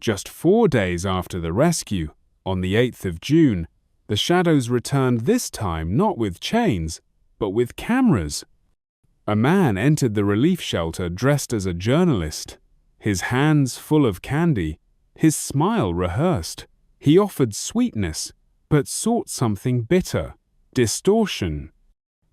Just 4 days after the rescue, on the 8th of June, the shadows returned, this time not with chains, but with cameras. A man entered the relief shelter dressed as a journalist, his hands full of candy, his smile rehearsed. He offered sweetness, but sought something bitter, distortion.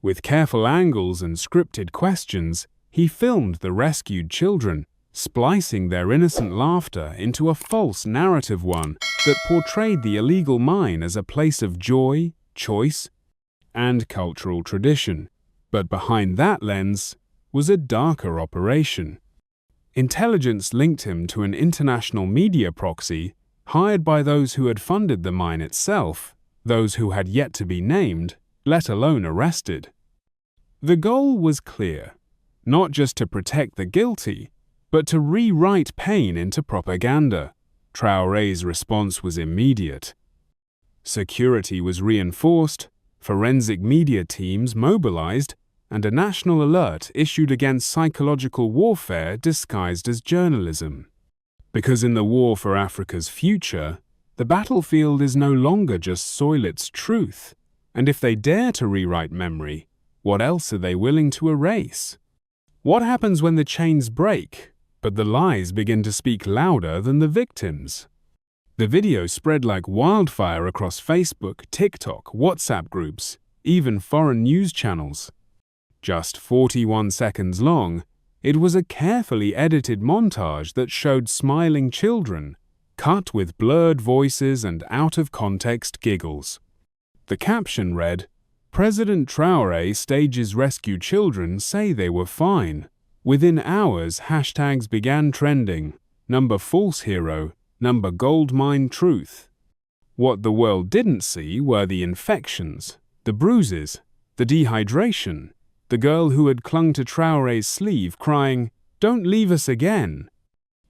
With careful angles and scripted questions, he filmed the rescued children, splicing their innocent laughter into a false narrative one that portrayed the illegal mine as a place of joy, choice, and cultural tradition. But behind that lens was a darker operation. Intelligence linked him to an international media proxy hired by those who had funded the mine itself, those who had yet to be named, let alone arrested. The goal was clear, not just to protect the guilty, but to rewrite pain into propaganda. Traoré's response was immediate. Security was reinforced, forensic media teams mobilized, and a national alert issued against psychological warfare disguised as journalism. Because in the war for Africa's future, the battlefield is no longer just soil its truth, and if they dare to rewrite memory, what else are they willing to erase? What happens when the chains break, but the lies begin to speak louder than the victims? The video spread like wildfire across Facebook, TikTok, WhatsApp groups, even foreign news channels. Just 41 seconds long, it was a carefully edited montage that showed smiling children, cut with blurred voices and out-of-context giggles. The caption read, "President Traoré stages rescue children say they were fine." Within hours, hashtags began trending, number false hero, number goldmine truth. What the world didn't see were the infections, the bruises, the dehydration, the girl who had clung to Traoré's sleeve crying, "Don't leave us again."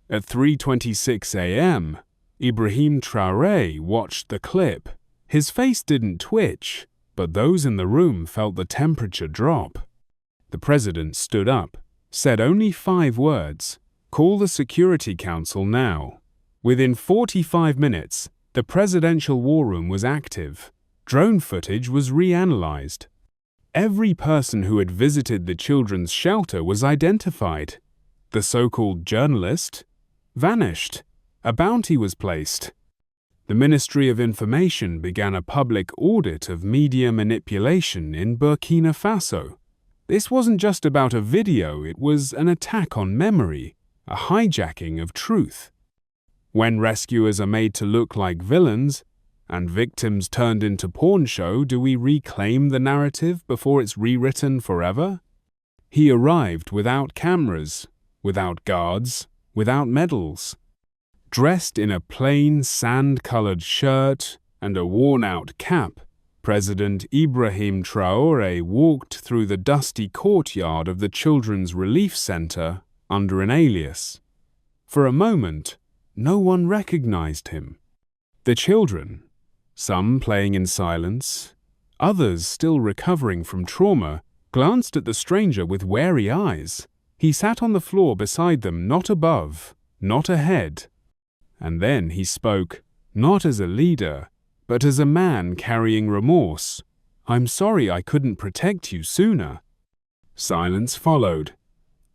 At 3:26 a.m., Ibrahim Traoré watched the clip. His face didn't twitch, but those in the room felt the temperature drop. The president stood up, said only 5 words, "Call the Security Council now." Within 45 minutes, the presidential war room was active. Drone footage was reanalyzed. Every person who had visited the children's shelter was identified. The so-called journalist vanished. A bounty was placed. The Ministry of Information began a public audit of media manipulation in Burkina Faso. This wasn't just about a video, it was an attack on memory, a hijacking of truth. When rescuers are made to look like villains, and victims turned into porn show, do we reclaim the narrative before it's rewritten forever? He arrived without cameras, without guards, without medals. Dressed in a plain sand-colored shirt and a worn-out cap, President Ibrahim Traoré walked through the dusty courtyard of the Children's Relief Center under an alias. For a moment, no one recognized him. The children, some playing in silence, others still recovering from trauma, glanced at the stranger with wary eyes. He sat on the floor beside them, not above, not ahead. And then he spoke, not as a leader, but as a man carrying remorse. "I'm sorry I couldn't protect you sooner." Silence followed.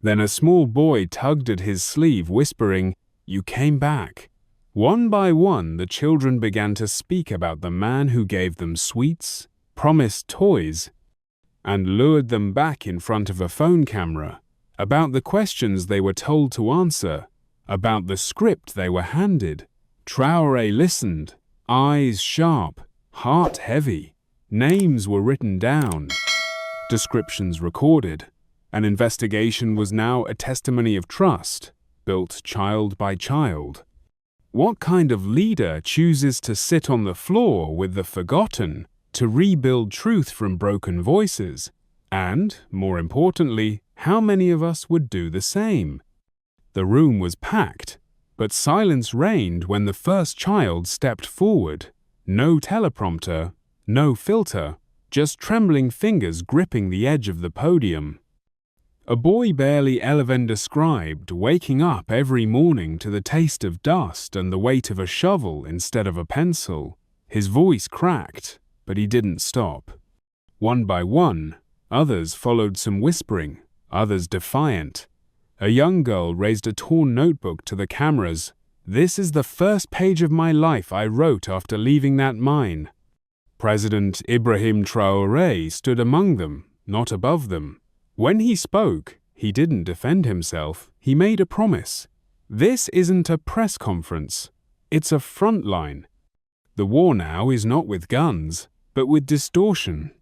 Then a small boy tugged at his sleeve, whispering, "You came back." One by one, the children began to speak about the man who gave them sweets, promised toys, and lured them back in front of a phone camera, about the questions they were told to answer, about the script they were handed. Traoré listened, eyes sharp, heart heavy. Names were written down, descriptions recorded. An investigation was now a testimony of trust, built child by child. What kind of leader chooses to sit on the floor with the forgotten, to rebuild truth from broken voices? And, more importantly, how many of us would do the same? The room was packed, but silence reigned when the first child stepped forward. No teleprompter, no filter, just trembling fingers gripping the edge of the podium. A boy barely even described waking up every morning to the taste of dust and the weight of a shovel instead of a pencil. His voice cracked, but he didn't stop. One by one, others followed, some whispering, others defiant. A young girl raised a torn notebook to the cameras. "This is the first page of my life I wrote after leaving that mine." President Ibrahim Traoré stood among them, not above them. When he spoke, he didn't defend himself, he made a promise. This isn't a press conference, it's a front line. The war now is not with guns, but with distortion.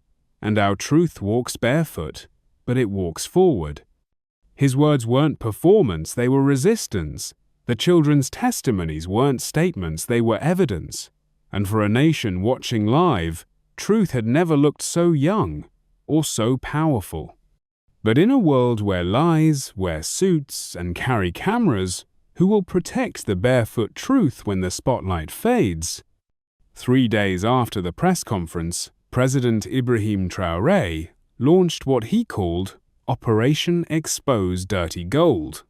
And our truth walks barefoot, but it walks forward. His words weren't performance, they were resistance. The children's testimonies weren't statements, they were evidence. And for a nation watching live, truth had never looked so young or so powerful. But in a world where lies wear suits and carry cameras, who will protect the barefoot truth when the spotlight fades? 3 days after the press conference, President Ibrahim Traoré launched what he called Operation Expose Dirty Gold.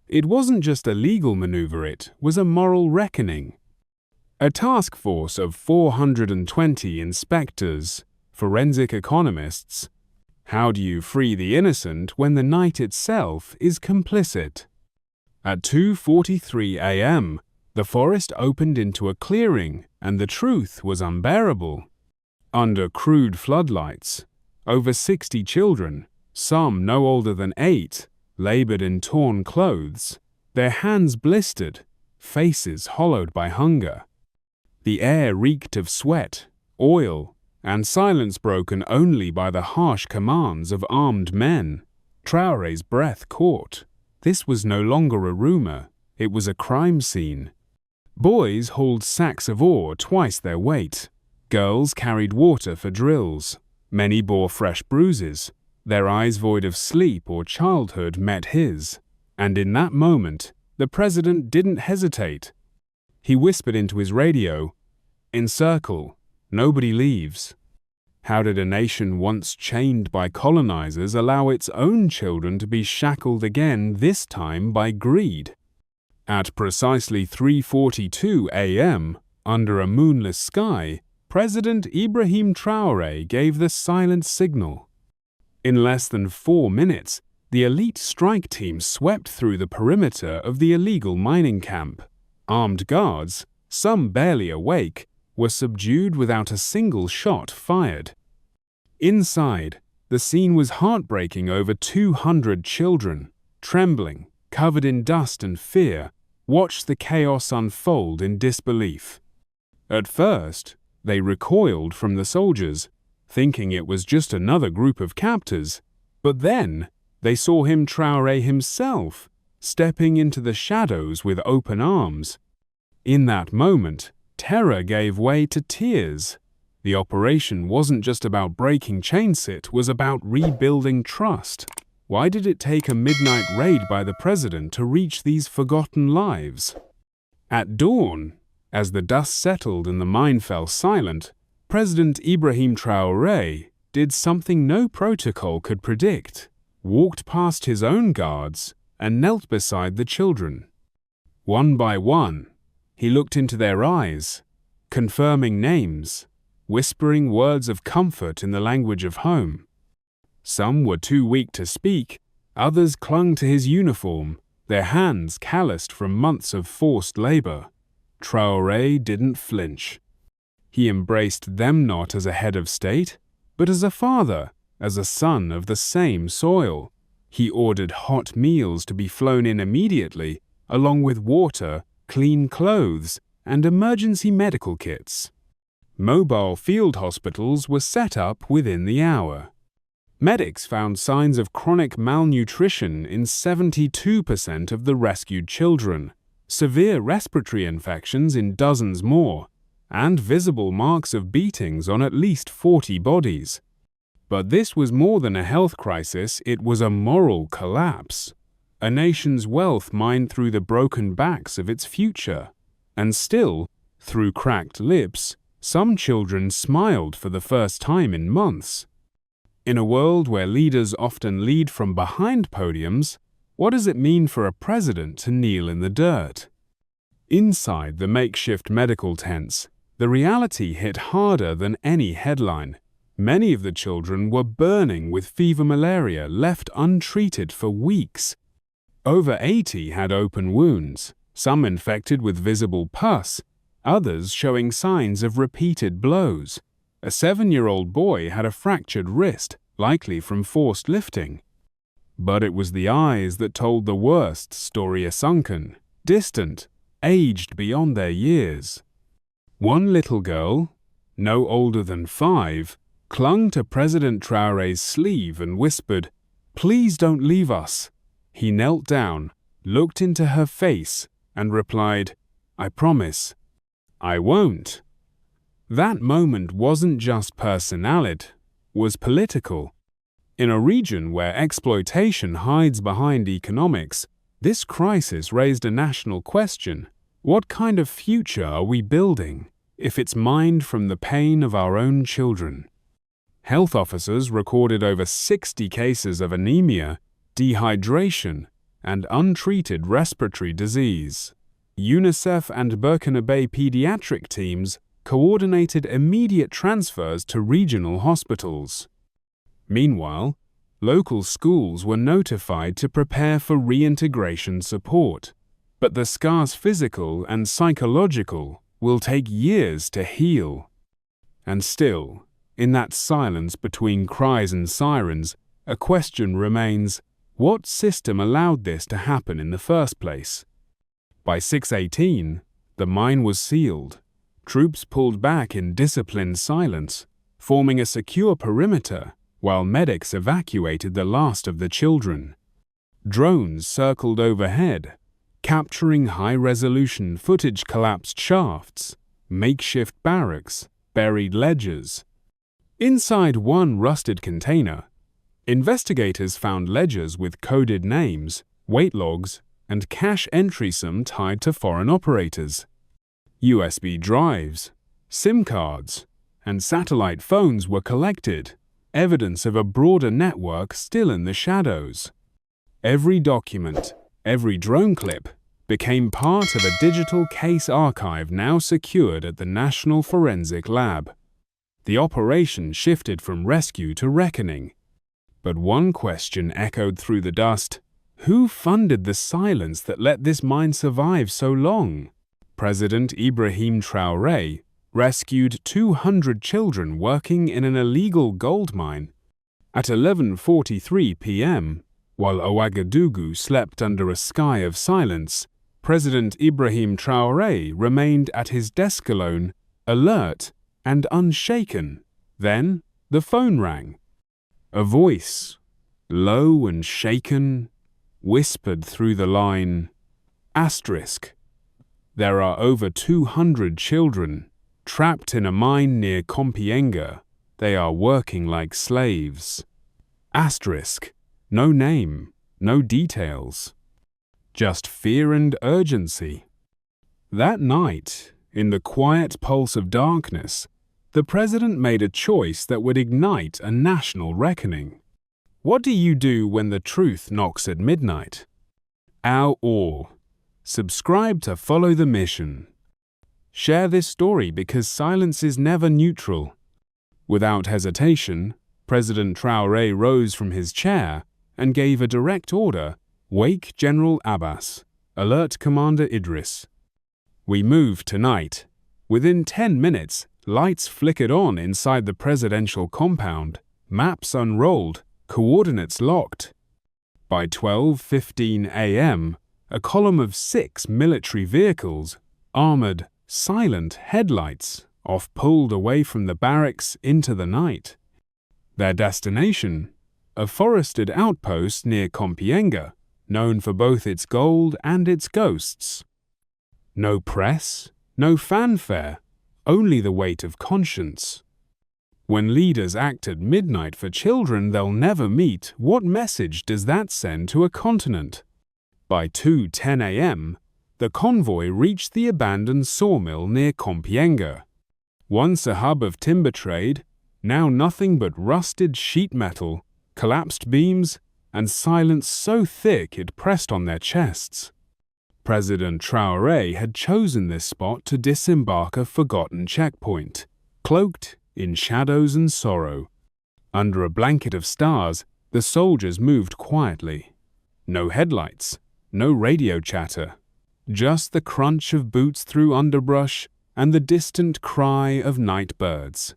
It wasn't just a legal maneuver, it was a moral reckoning. A task force of 420 inspectors, forensic economists. How do you free the innocent when the night itself is complicit? At 2:43 a.m., the forest opened into a clearing, and the truth was unbearable. Under crude floodlights, over 60 children, some no older than 8, labored in torn clothes, their hands blistered, faces hollowed by hunger. The air reeked of sweat, oil, and silence broken only by the harsh commands of armed men. Traoré's breath caught. This was no longer a rumor, it was a crime scene. Boys hauled sacks of ore twice their weight. Girls carried water for drills. Many bore fresh bruises. Their eyes void of sleep or childhood met his. And in that moment, the president didn't hesitate. He whispered into his radio, "Encircle. Nobody leaves." How did a nation once chained by colonizers allow its own children to be shackled again, this time by greed? At precisely 3:42 a.m., under a moonless sky, President Ibrahim Traoré gave the silent signal. In less than 4 minutes, the elite strike team swept through the perimeter of the illegal mining camp. Armed guards, some barely awake, were subdued without a single shot fired. Inside, the scene was heartbreaking. Over 200 children, trembling, covered in dust and fear, watched the chaos unfold in disbelief. At first, they recoiled from the soldiers, thinking it was just another group of captors, but then they saw Traoré himself, stepping into the shadows with open arms. In that moment, terror gave way to tears. The operation wasn't just about breaking chains, it was about rebuilding trust. Why did it take a midnight raid by the president to reach these forgotten lives? At dawn, as the dust settled and the mine fell silent, President Ibrahim Traoré did something no protocol could predict, walked past his own guards and knelt beside the children. One by one, he looked into their eyes, confirming names, whispering words of comfort in the language of home. Some were too weak to speak, others clung to his uniform, their hands calloused from months of forced labor. Traoré didn't flinch. He embraced them not as a head of state, but as a father, as a son of the same soil. He ordered hot meals to be flown in immediately, along with water, clean clothes, and emergency medical kits. Mobile field hospitals were set up within the hour. Medics found signs of chronic malnutrition in 72% of the rescued children, severe respiratory infections in dozens more, and visible marks of beatings on at least 40 bodies. But this was more than a health crisis, it was a moral collapse. A nation's wealth mined through the broken backs of its future. And still, through cracked lips, some children smiled for the first time in months. In a world where leaders often lead from behind podiums, what does it mean for a president to kneel in the dirt? Inside the makeshift medical tents, the reality hit harder than any headline. Many of the children were burning with fever malaria left untreated for weeks. Over 80 had open wounds, some infected with visible pus, others showing signs of repeated blows. A 7-year-old boy had a fractured wrist, likely from forced lifting. But it was the eyes that told the worst story: a sunken, distant, aged beyond their years. One little girl, no older than 5, clung to President Traoré's sleeve and whispered, "Please don't leave us." He knelt down, looked into her face, and replied, "I promise, I won't." That moment wasn't just personal, it was political. In a region where exploitation hides behind economics, this crisis raised a national question. What kind of future are we building if it's mined from the pain of our own children? Health officers recorded over 60 cases of anemia, dehydration, and untreated respiratory disease. UNICEF and Burkina Faso pediatric teams coordinated immediate transfers to regional hospitals. Meanwhile, local schools were notified to prepare for reintegration support, but the scars, physical and psychological, will take years to heal. And still, in that silence between cries and sirens, a question remains: what system allowed this to happen in the first place? By 6:18, the mine was sealed. Troops pulled back in disciplined silence, forming a secure perimeter, while medics evacuated the last of the children. Drones circled overhead, capturing high-resolution footage: collapsed shafts, makeshift barracks, buried ledgers. Inside one rusted container, investigators found ledgers with coded names, weight logs, and cash entry sum tied to foreign operators. USB drives, SIM cards, and satellite phones were collected, evidence of a broader network still in the shadows. Every document, every drone clip, became part of a digital case archive now secured at the National Forensic Lab. The operation shifted from rescue to reckoning. But one question echoed through the dust: who funded the silence that let this mine survive so long? President Ibrahim Traoré rescued 200 children working in an illegal gold mine. At 11:43 p.m., while Ouagadougou slept under a sky of silence, President Ibrahim Traoré remained at his desk alone, alert and unshaken. Then the phone rang. A voice, low and shaken, whispered through the line, "Asterisk. There are over 200 children trapped in a mine near Compiègne. They are working like slaves." Asterisk. No name, no details. Just fear and urgency. That night, in the quiet pulse of darkness, the president made a choice that would ignite a national reckoning. What do you do when the truth knocks at midnight? Subscribe to follow the mission. Share this story because silence is never neutral. Without hesitation, President Traoré rose from his chair and gave a direct order: "Wake General Abbas. Alert Commander Idris. We move tonight." Within 10 minutes, lights flickered on inside the presidential compound, maps unrolled, coordinates locked. By 12:15 a.m., a column of 6 military vehicles, armored, silent headlights, pulled away from the barracks into the night. Their destination? A forested outpost near Compiègne, known for both its gold and its ghosts. No press, no fanfare, only the weight of conscience. When leaders act at midnight for children they'll never meet, what message does that send to a continent? By 2:10 a.m., the convoy reached the abandoned sawmill near Compiègne. Once a hub of timber trade, Now nothing but rusted sheet metal, collapsed beams, and silence so thick it pressed on their chests. President Traore had chosen this spot to disembark a forgotten checkpoint, cloaked in shadows and sorrow. Under a blanket of stars, the soldiers moved quietly. No headlights, no radio chatter, just the crunch of boots through underbrush and the distant cry of night birds.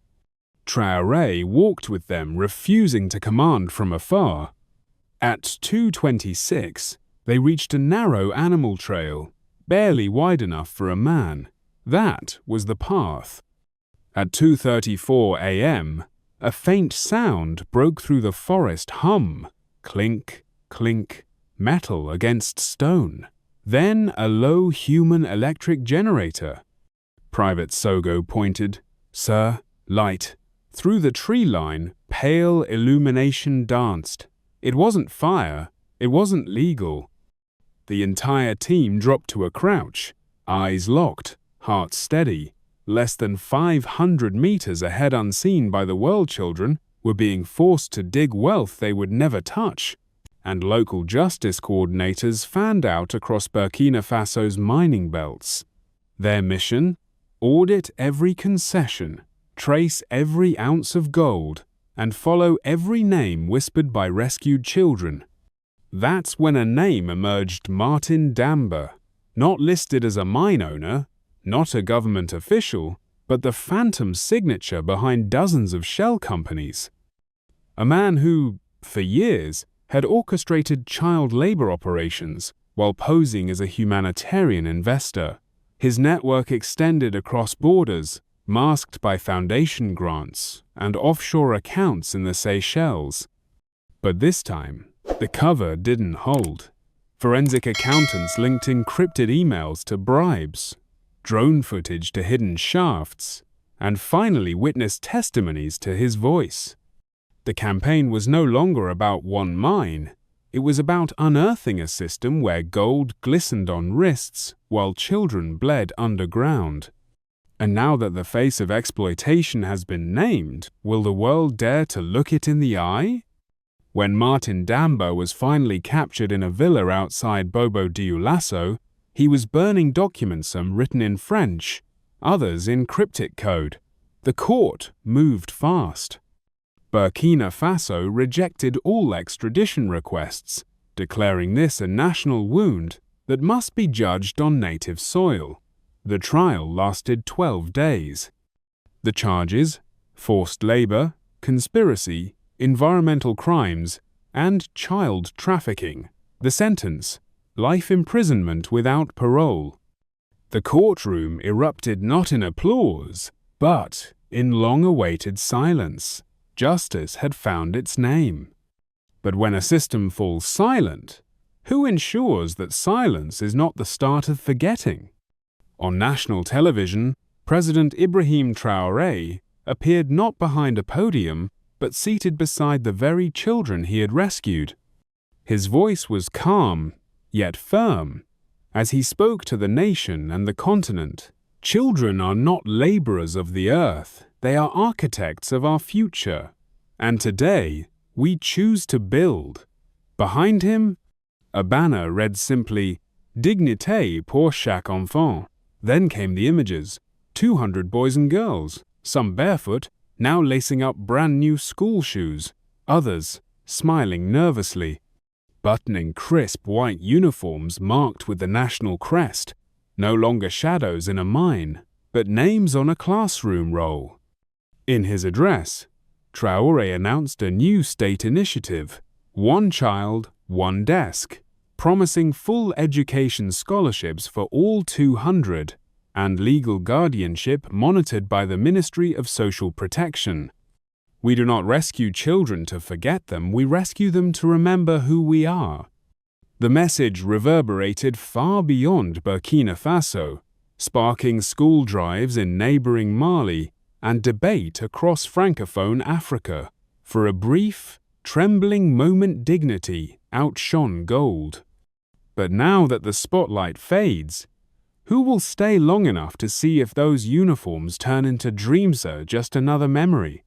Traore walked with them, refusing to command from afar. At 2:26, they reached a narrow animal trail, barely wide enough for a man. That was the path. At 2:34 a.m., a faint sound broke through the forest hum, clink, clink, metal against stone. Then a low human electric generator. Private Sogo pointed. "Sir, light." Through the tree line, pale illumination danced. It wasn't fire, it wasn't legal. The entire team dropped to a crouch, eyes locked, hearts steady. Less than 500 meters ahead, unseen by the world children, were being forced to dig wealth they would never touch, and local justice coordinators fanned out across Burkina Faso's mining belts. Their mission? Audit every concession, trace every ounce of gold, and follow every name whispered by rescued children. That's when a name emerged: Martin Damba, not listed as a mine owner, not a government official, but the phantom signature behind dozens of shell companies. A man who, for years, had orchestrated child labor operations while posing as a humanitarian investor. His network extended across borders, masked by foundation grants and offshore accounts in the Seychelles. But this time, the cover didn't hold. Forensic accountants linked encrypted emails to bribes, drone footage to hidden shafts, and finally witness testimonies to his voice. The campaign was no longer about one mine. It was about unearthing a system where gold glistened on wrists while children bled underground. And now that the face of exploitation has been named, will the world dare to look it in the eye? When Martin Damba was finally captured in a villa outside Bobo Dioulasso, he was burning documents, some written in French, others in cryptic code. The court moved fast. Burkina Faso rejected all extradition requests, declaring this a national wound that must be judged on native soil. The trial lasted 12 days. The charges: forced labor, conspiracy, environmental crimes, and child trafficking. The sentence: life imprisonment without parole. The courtroom erupted not in applause, but in long-awaited silence. Justice had found its name. But when a system falls silent, who ensures that silence is not the start of forgetting? On national television, President Ibrahim Traoré appeared not behind a podium, but seated beside the very children he had rescued. His voice was calm, yet firm, as he spoke to the nation and the continent. Children are not laborers of the earth, they are architects of our future. And today, we choose to build. Behind him, a banner read simply, "Dignité pour chaque enfant." Then came the images: 200 boys and girls, some barefoot, now lacing up brand new school shoes, others smiling nervously, buttoning crisp white uniforms marked with the national crest, no longer shadows in a mine, but names on a classroom roll. In his address, Traore announced a new state initiative: one child, one desk, promising full education scholarships for all 200, and legal guardianship monitored by the Ministry of Social Protection. We do not rescue children to forget them, we rescue them to remember who we are. The message reverberated far beyond Burkina Faso, sparking school drives in neighboring Mali and debate across Francophone Africa. For a brief, trembling moment, dignity outshone gold. But now that the spotlight fades, who will stay long enough to see if those uniforms turn into dreams or just another memory?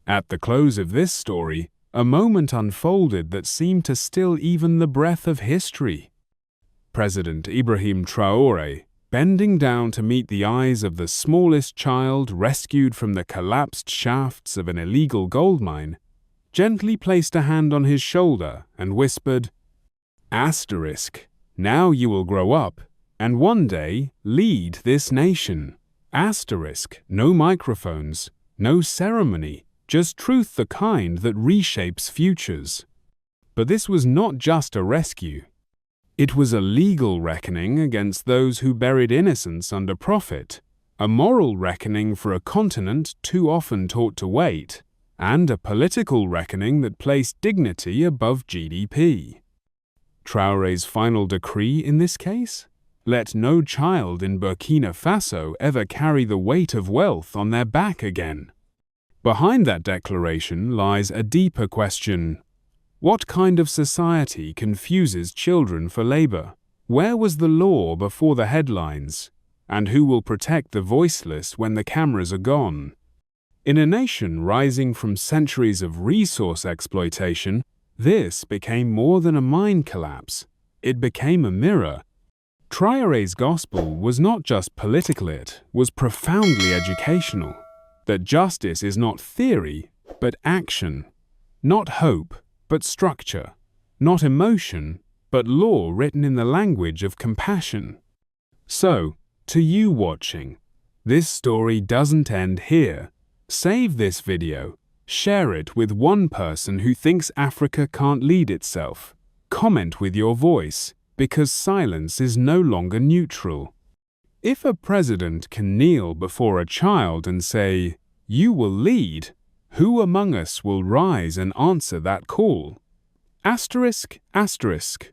At the close of this story, a moment unfolded that seemed to still even the breath of history. President Ibrahim Traoré, bending down to meet the eyes of the smallest child rescued from the collapsed shafts of an illegal gold mine, gently placed a hand on his shoulder and whispered, "Asterisk, now you will grow up and one day lead this nation. Asterisk, no microphones, no ceremony, just truth the kind that reshapes futures." But this was not just a rescue. It was a legal reckoning against those who buried innocence under profit, a moral reckoning for a continent too often taught to wait, and a political reckoning that placed dignity above GDP. Traoré's final decree in this case? Let no child in Burkina Faso ever carry the weight of wealth on their back again. Behind that declaration lies a deeper question. What kind of society confuses children for labor? Where was the law before the headlines? And who will protect the voiceless when the cameras are gone? In a nation rising from centuries of resource exploitation, this became more than a mine collapse. It became a mirror. Traoré's gospel was not just political, it was profoundly educational. That justice is not theory, but action. Not hope, but structure. Not emotion, but law written in the language of compassion. So, to you watching, this story doesn't end here. Save this video. Share it with one person who thinks Africa can't lead itself. Comment with your voice, because silence is no longer neutral. If a president can kneel before a child and say, "You will lead," who among us will rise and answer that call? Asterisk, asterisk.